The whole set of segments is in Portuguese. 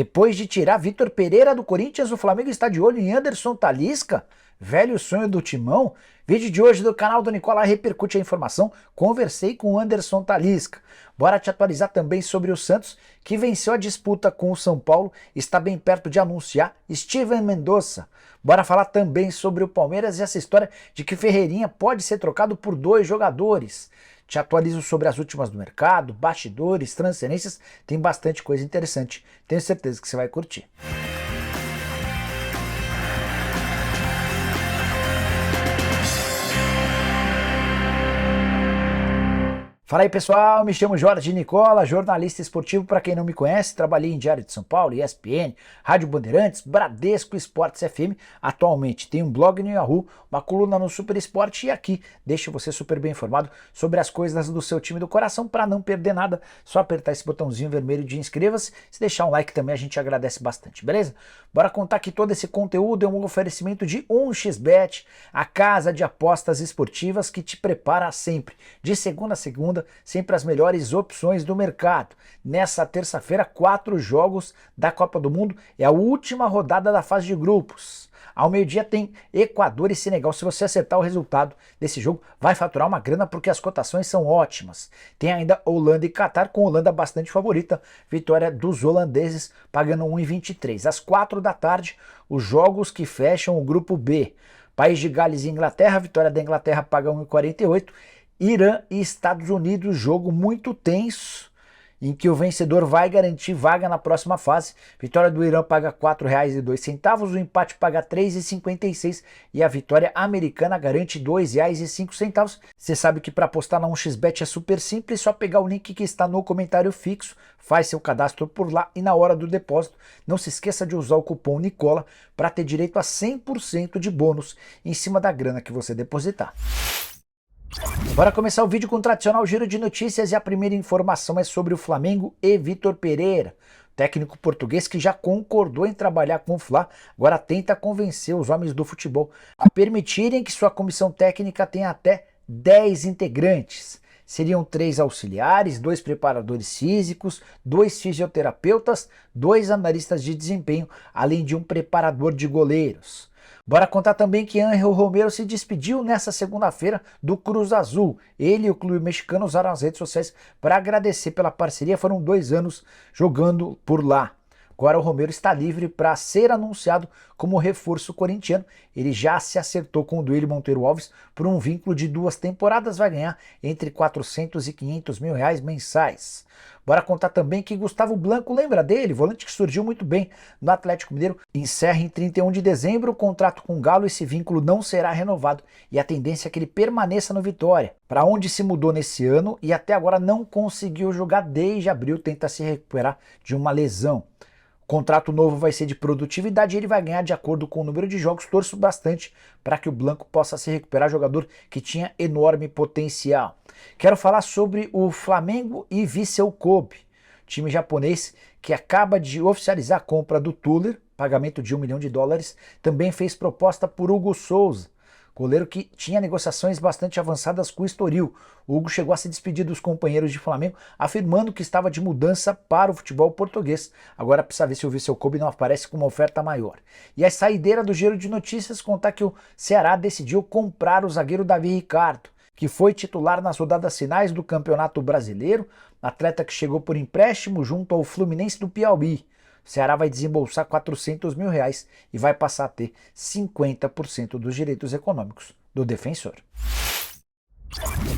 Depois de tirar Vitor Pereira do Corinthians, o Flamengo está de olho em Anderson Talisca, velho sonho do Timão. Vídeo de hoje do canal do Nicola repercute a informação. Conversei com o Anderson Talisca. Bora te atualizar também sobre o Santos, que venceu a disputa com o São Paulo, está bem perto de anunciar Steven Mendonça. Bora falar também sobre o Palmeiras e essa história de que Ferreirinha pode ser trocado por 2 jogadores. Te atualizo sobre as últimas do mercado, bastidores, transferências, tem bastante coisa interessante. Tenho certeza que você vai curtir. Fala aí pessoal, me chamo Jorge Nicola, jornalista esportivo. Para quem não me conhece, trabalhei em Diário de São Paulo, ESPN, Rádio Bandeirantes, Bradesco Esportes FM. Atualmente tenho um blog no Yahoo, uma coluna no Super Esporte e aqui deixo você super bem informado sobre as coisas do seu time do coração. Para não perder nada, só apertar esse botãozinho vermelho de inscreva-se, se deixar um like também a gente agradece bastante, beleza? Bora contar que todo esse conteúdo é um oferecimento de 1xBet, a casa de apostas esportivas que te prepara sempre, de segunda a segunda, sempre as melhores opções do mercado. Nessa terça-feira, 4 jogos da Copa do Mundo, é a última rodada da fase de grupos. Ao meio-dia tem Equador e Senegal. Se você acertar o resultado desse jogo, vai faturar uma grana porque as cotações são ótimas. Tem ainda Holanda e Catar, com Holanda bastante favorita. Vitória dos holandeses pagando 1,23. Às 4 da tarde, os jogos que fecham o grupo B. País de Gales e Inglaterra, vitória da Inglaterra paga 1,48. Irã e Estados Unidos, jogo muito tenso, em que o vencedor vai garantir vaga na próxima fase. Vitória do Irã paga R$ 4,02, o empate paga R$ 3,56 e a vitória americana garante R$ 2,05. Você sabe que para apostar na 1xBet é super simples, só pegar o link que está no comentário fixo, faz seu cadastro por lá e na hora do depósito não se esqueça de usar o cupom Nicola para ter direito a 100% de bônus em cima da grana que você depositar. Bora começar o vídeo com o tradicional giro de notícias e a primeira informação é sobre o Flamengo e Vitor Pereira. Técnico português que já concordou em trabalhar com o Fla, agora tenta convencer os homens do futebol a permitirem que sua comissão técnica tenha até 10 integrantes. Seriam 3 auxiliares, 2 preparadores físicos, 2 fisioterapeutas, 2 analistas de desempenho, além de um preparador de goleiros. Bora contar também que Ángel Romero se despediu nessa segunda-feira do Cruz Azul. Ele e o clube mexicano usaram as redes sociais para agradecer pela parceria. Foram 2 anos jogando por lá. Agora o Romero está livre para ser anunciado como reforço corintiano. Ele já se acertou com o Duílio Monteiro Alves por um vínculo de 2 temporadas. Vai ganhar entre 400 e 500 mil reais mensais. Bora contar também que Gustavo Blanco, lembra dele? Volante que surgiu muito bem no Atlético Mineiro. Encerra em 31 de dezembro o contrato com o Galo. Esse vínculo não será renovado e a tendência é que ele permaneça no Vitória, para onde se mudou nesse ano e até agora não conseguiu jogar desde abril. Tenta se recuperar de uma lesão. O contrato novo vai ser de produtividade e ele vai ganhar de acordo com o número de jogos. Torço bastante para que o Blanco possa se recuperar, jogador que tinha enorme potencial. Quero falar sobre o Flamengo e Vissel Kobe, time japonês que acaba de oficializar a compra do Tuller, pagamento de $1 milhão. Também fez proposta por Hugo Souza, goleiro que tinha negociações bastante avançadas com o Estoril. O Hugo chegou a se despedir dos companheiros de Flamengo, afirmando que estava de mudança para o futebol português. Agora precisa ver se o Vissel Kobe não aparece com uma oferta maior. E a saideira do giro de notícias contar que o Ceará decidiu comprar o zagueiro Davi Ricardo, que foi titular nas rodadas finais do Campeonato Brasileiro, atleta que chegou por empréstimo junto ao Fluminense do Piauí. O Ceará vai desembolsar R$ 400 mil e vai passar a ter 50% dos direitos econômicos do defensor.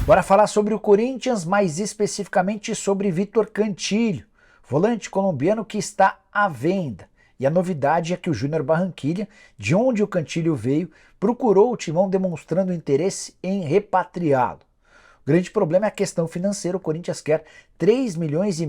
Bora falar sobre o Corinthians, mais especificamente sobre Vitor Cantillo, volante colombiano que está à venda. E a novidade é que o Júnior Barranquilla, de onde o Cantillo veio, procurou o Timão demonstrando interesse em repatriá-lo. O grande problema é a questão financeira. O Corinthians quer 3,5 milhões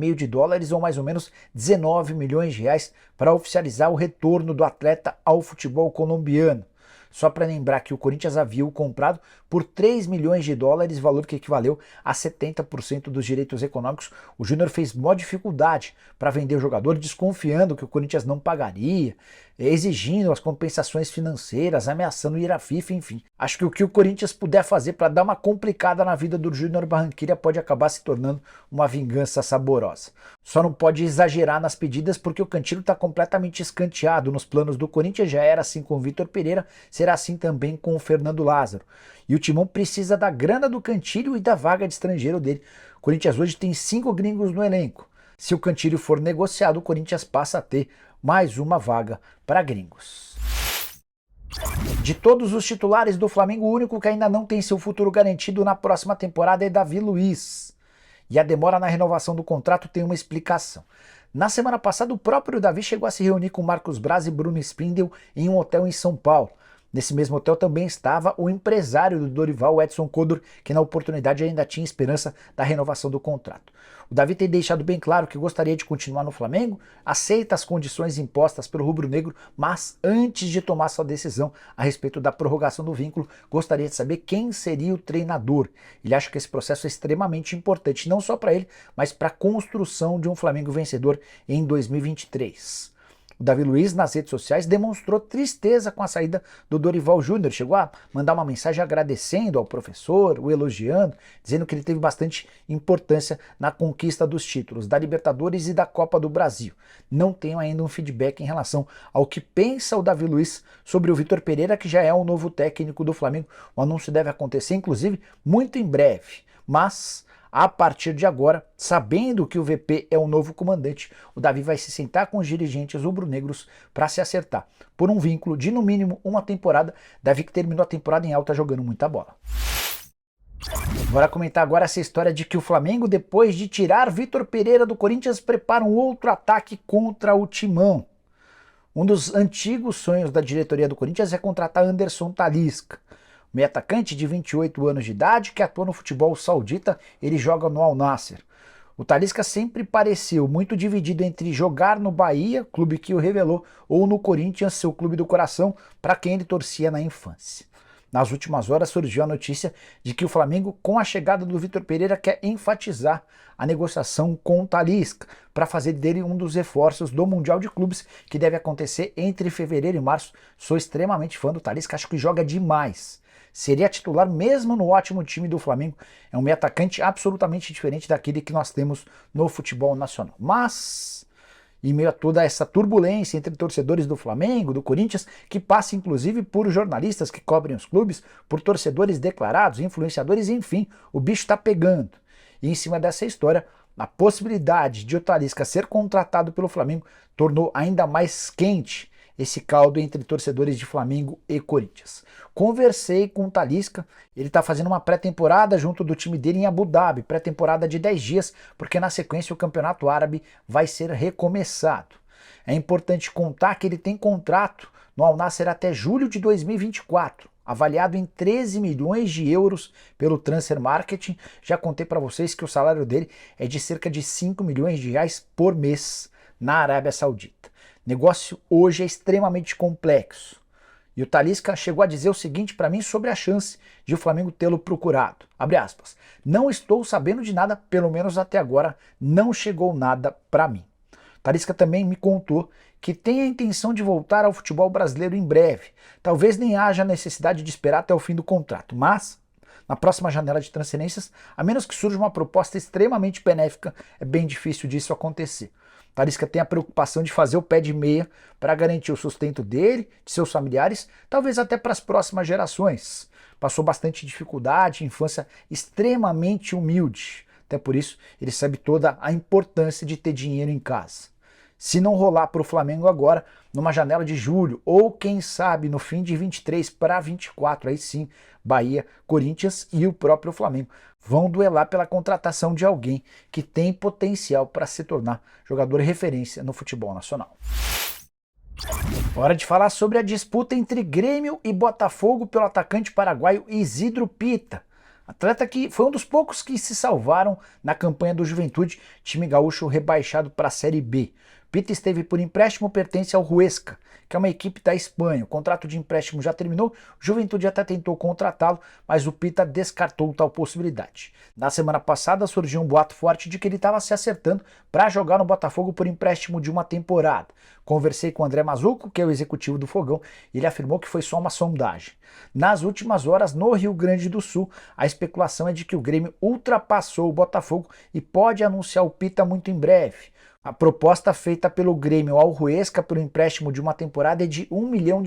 ou mais ou menos 19 milhões de reais para oficializar o retorno do atleta ao futebol colombiano. Só para lembrar que o Corinthians havia o comprado por 3 milhões de dólares, valor que equivaleu a 70% dos direitos econômicos. O Júnior fez maior dificuldade para vender o jogador, desconfiando que o Corinthians não pagaria, exigindo as compensações financeiras, ameaçando ir à FIFA, enfim. Acho que o Corinthians puder fazer para dar uma complicada na vida do Júnior Barranquilla pode acabar se tornando uma vingança saborosa. Só não pode exagerar nas pedidas porque o Cantillo está completamente escanteado nos planos do Corinthians, já era assim com o Vitor Pereira, será assim também com o Fernando Lázaro. E o Timão precisa da grana do Cantillo e da vaga de estrangeiro dele. O Corinthians hoje tem 5 gringos no elenco. Se o Cantillo for negociado, o Corinthians passa a ter mais uma vaga para gringos. De todos os titulares do Flamengo, o único que ainda não tem seu futuro garantido na próxima temporada é Davi Luiz. E a demora na renovação do contrato tem uma explicação. Na semana passada, o próprio Davi chegou a se reunir com Marcos Braz e Bruno Spindel em um hotel em São Paulo. Nesse mesmo hotel também estava o empresário do Dorival, Edson Codor, que na oportunidade ainda tinha esperança da renovação do contrato. O Davi tem deixado bem claro que gostaria de continuar no Flamengo, aceita as condições impostas pelo rubro-negro, mas antes de tomar sua decisão a respeito da prorrogação do vínculo, gostaria de saber quem seria o treinador. Ele acha que esse processo é extremamente importante, não só para ele, mas para a construção de um Flamengo vencedor em 2023. O Davi Luiz, nas redes sociais, demonstrou tristeza com a saída do Dorival Júnior. Chegou a mandar uma mensagem agradecendo ao professor, o elogiando, dizendo que ele teve bastante importância na conquista dos títulos da Libertadores e da Copa do Brasil. Não tenho ainda um feedback em relação ao que pensa o Davi Luiz sobre o Vitor Pereira, que já é o novo técnico do Flamengo. O anúncio deve acontecer, inclusive, muito em breve. Mas a partir de agora, sabendo que o VP é o novo comandante, o Davi vai se sentar com os dirigentes rubro-negros para se acertar por um vínculo de no mínimo uma temporada. Davi que terminou a temporada em alta jogando muita bola. Bora comentar agora essa história de que o Flamengo, depois de tirar Vitor Pereira do Corinthians, prepara um outro ataque contra o Timão. Um dos antigos sonhos da diretoria do Corinthians é contratar Anderson Talisca. Meio atacante de 28 anos de idade que atua no futebol saudita, ele joga no Al Nassr. O Talisca sempre pareceu muito dividido entre jogar no Bahia, clube que o revelou, ou no Corinthians, seu clube do coração, para quem ele torcia na infância. Nas últimas horas surgiu a notícia de que o Flamengo, com a chegada do Vitor Pereira, quer enfatizar a negociação com o Talisca, para fazer dele um dos reforços do Mundial de Clubes, que deve acontecer entre fevereiro e março. Sou extremamente fã do Talisca, acho que joga demais. Seria titular mesmo no ótimo time do Flamengo. É um meio atacante absolutamente diferente daquele que nós temos no futebol nacional. Mas, em meio a toda essa turbulência entre torcedores do Flamengo, do Corinthians, que passa inclusive por jornalistas que cobrem os clubes, por torcedores declarados, influenciadores, enfim, o bicho está pegando. E em cima dessa história, a possibilidade de o Talisca ser contratado pelo Flamengo tornou ainda mais quente esse caldo entre torcedores de Flamengo e Corinthians. Conversei com o Talisca, ele está fazendo uma pré-temporada junto do time dele em Abu Dhabi, pré-temporada de 10 dias, porque na sequência o Campeonato Árabe vai ser recomeçado. É importante contar que ele tem contrato no Al Nassr até julho de 2024, avaliado em 13 milhões de euros pelo Transfer Marketing. Já contei para vocês que o salário dele é de cerca de 5 milhões de reais por mês na Arábia Saudita. Negócio hoje é extremamente complexo. E o Talisca chegou a dizer o seguinte para mim sobre a chance de o Flamengo tê-lo procurado. Abre aspas. Não estou sabendo de nada, pelo menos até agora não chegou nada para mim. O Talisca também me contou que tem a intenção de voltar ao futebol brasileiro em breve. Talvez nem haja necessidade de esperar até o fim do contrato, mas na próxima janela de transferências, a menos que surja uma proposta extremamente benéfica, é bem difícil disso acontecer. Talisca tem a preocupação de fazer o pé de meia para garantir o sustento dele, de seus familiares, talvez até para as próximas gerações. Passou bastante dificuldade, infância extremamente humilde. Até por isso ele sabe toda a importância de ter dinheiro em casa. Se não rolar para o Flamengo agora, numa janela de julho, ou quem sabe no fim de 23 para 24, aí sim, Bahia, Corinthians e o próprio Flamengo vão duelar pela contratação de alguém que tem potencial para se tornar jogador referência no futebol nacional. Hora de falar sobre a disputa entre Grêmio e Botafogo pelo atacante paraguaio Isidro Pita. Atleta que foi um dos poucos que se salvaram na campanha do Juventude, time gaúcho rebaixado para a Série B. Pita esteve por empréstimo, pertence ao Huesca, que é uma equipe da Espanha. O contrato de empréstimo já terminou, o Juventude até tentou contratá-lo, mas o Pita descartou tal possibilidade. Na semana passada surgiu um boato forte de que ele estava se acertando para jogar no Botafogo por empréstimo de uma temporada. Conversei com o André Mazuco, que é o executivo do Fogão, e ele afirmou que foi só uma sondagem. Nas últimas horas, no Rio Grande do Sul, a especulação é de que o Grêmio ultrapassou o Botafogo e pode anunciar o Pita muito em breve. A proposta feita pelo Grêmio ao Huesca pelo empréstimo de uma temporada é de R$1 milhão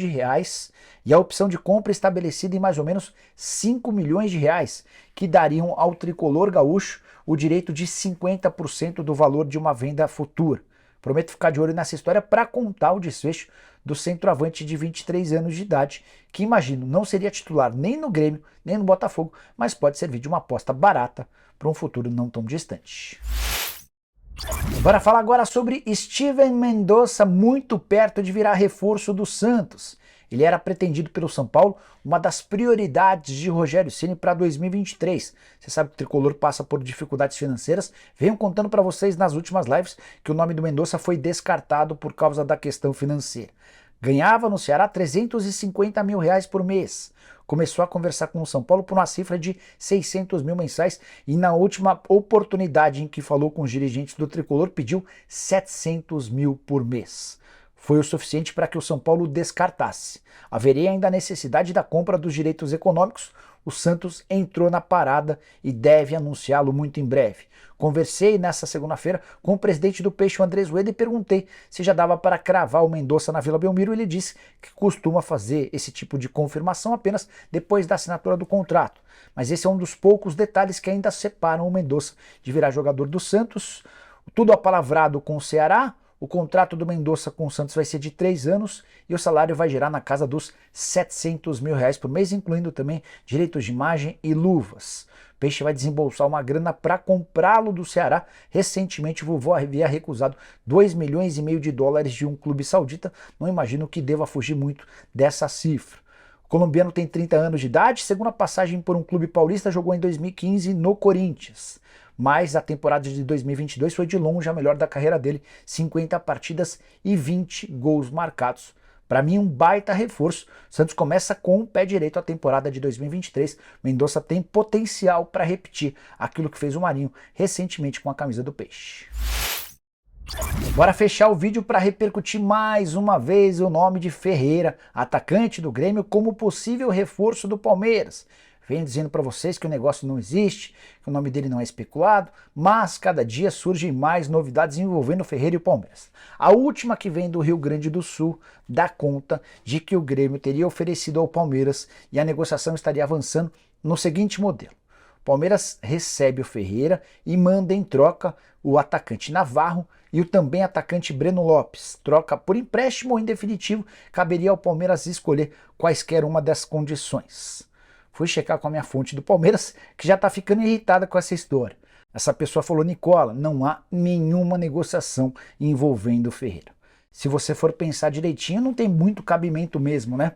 e a opção de compra estabelecida em mais ou menos R$5 milhões, que dariam ao tricolor gaúcho o direito de 50% do valor de uma venda futura. Prometo ficar de olho nessa história para contar o desfecho do centroavante de 23 anos de idade, que imagino não seria titular nem no Grêmio, nem no Botafogo, mas pode servir de uma aposta barata para um futuro não tão distante. Bora falar agora sobre Steven Mendonça, muito perto de virar reforço do Santos. Ele era pretendido pelo São Paulo, uma das prioridades de Rogério Ceni para 2023. Você sabe que o tricolor passa por dificuldades financeiras. Venho contando para vocês nas últimas lives que o nome do Mendonça foi descartado por causa da questão financeira. Ganhava no Ceará R$350 mil por mês. Começou a conversar com o São Paulo por uma cifra de 600 mil mensais e na última oportunidade em que falou com os dirigentes do tricolor pediu 700 mil por mês. Foi o suficiente para que o São Paulo descartasse. Haveria ainda a necessidade da compra dos direitos econômicos. O Santos entrou na parada e deve anunciá-lo muito em breve. Conversei nessa segunda-feira com o presidente do Peixe, o Andrés Rueda, e perguntei se já dava para cravar o Mendonça na Vila Belmiro. Ele disse que costuma fazer esse tipo de confirmação apenas depois da assinatura do contrato. Mas esse é um dos poucos detalhes que ainda separam o Mendonça de virar jogador do Santos. Tudo apalavrado com o Ceará. O contrato do Mendonça com o Santos vai ser de 3 anos e o salário vai girar na casa dos 700 mil por mês, incluindo também direitos de imagem e luvas. O Peixe vai desembolsar uma grana para comprá-lo do Ceará. Recentemente o vovô havia recusado $2,5 milhões de um clube saudita. Não imagino que deva fugir muito dessa cifra. O colombiano tem 30 anos de idade, segunda passagem por um clube paulista, jogou em 2015 no Corinthians. Mas a temporada de 2022 foi de longe a melhor da carreira dele, 50 partidas e 20 gols marcados. Para mim, um baita reforço. O Santos começa com o pé direito a temporada de 2023. Mendonça tem potencial para repetir aquilo que fez o Marinho recentemente com a camisa do Peixe. Bora fechar o vídeo para repercutir mais uma vez o nome de Ferreira, atacante do Grêmio, como possível reforço do Palmeiras. Venho dizendo para vocês que o negócio não existe, que o nome dele não é especulado, mas cada dia surgem mais novidades envolvendo o Ferreira e o Palmeiras. A última, que vem do Rio Grande do Sul, dá conta de que o Grêmio teria oferecido ao Palmeiras e a negociação estaria avançando no seguinte modelo. O Palmeiras recebe o Ferreira e manda em troca o atacante Navarro e o também atacante Breno Lopes. Troca por empréstimo ou em definitivo, caberia ao Palmeiras escolher quaisquer uma das condições. Fui checar com a minha fonte do Palmeiras, que já está ficando irritada com essa história. Essa pessoa falou: Nicola, não há nenhuma negociação envolvendo o Ferreira. Se você for pensar direitinho, não tem muito cabimento mesmo, né?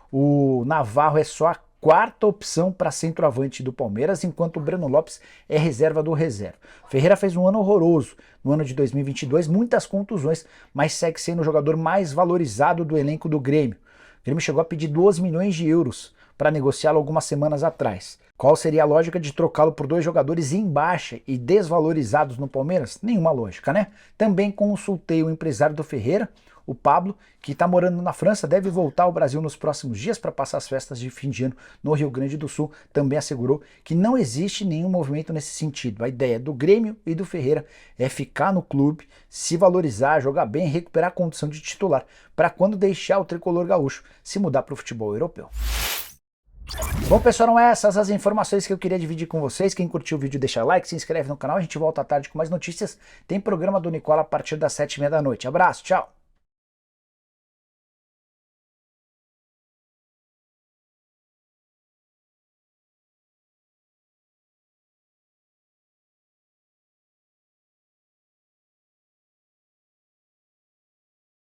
O Navarro é só a quarta opção para centroavante do Palmeiras, enquanto o Breno Lopes é reserva do reserva. Ferreira fez um ano horroroso no ano de 2022, muitas contusões, mas segue sendo o jogador mais valorizado do elenco do Grêmio. O Grêmio chegou a pedir 2 milhões de euros para negociá-lo algumas semanas atrás. Qual seria a lógica de trocá-lo por 2 jogadores em baixa e desvalorizados no Palmeiras? Nenhuma lógica, né? Também consultei o empresário do Ferreira, o Pablo, que está morando na França, deve voltar ao Brasil nos próximos dias para passar as festas de fim de ano no Rio Grande do Sul. Também assegurou que não existe nenhum movimento nesse sentido. A ideia do Grêmio e do Ferreira é ficar no clube, se valorizar, jogar bem, recuperar a condição de titular, para quando deixar o tricolor gaúcho se mudar para o futebol europeu. Bom, pessoal, eram essas as informações que eu queria dividir com vocês. Quem curtiu o vídeo deixa like, se inscreve no canal. A gente volta à tarde com mais notícias. Tem programa do Nicola a partir das 7h30 da noite. Abraço, tchau!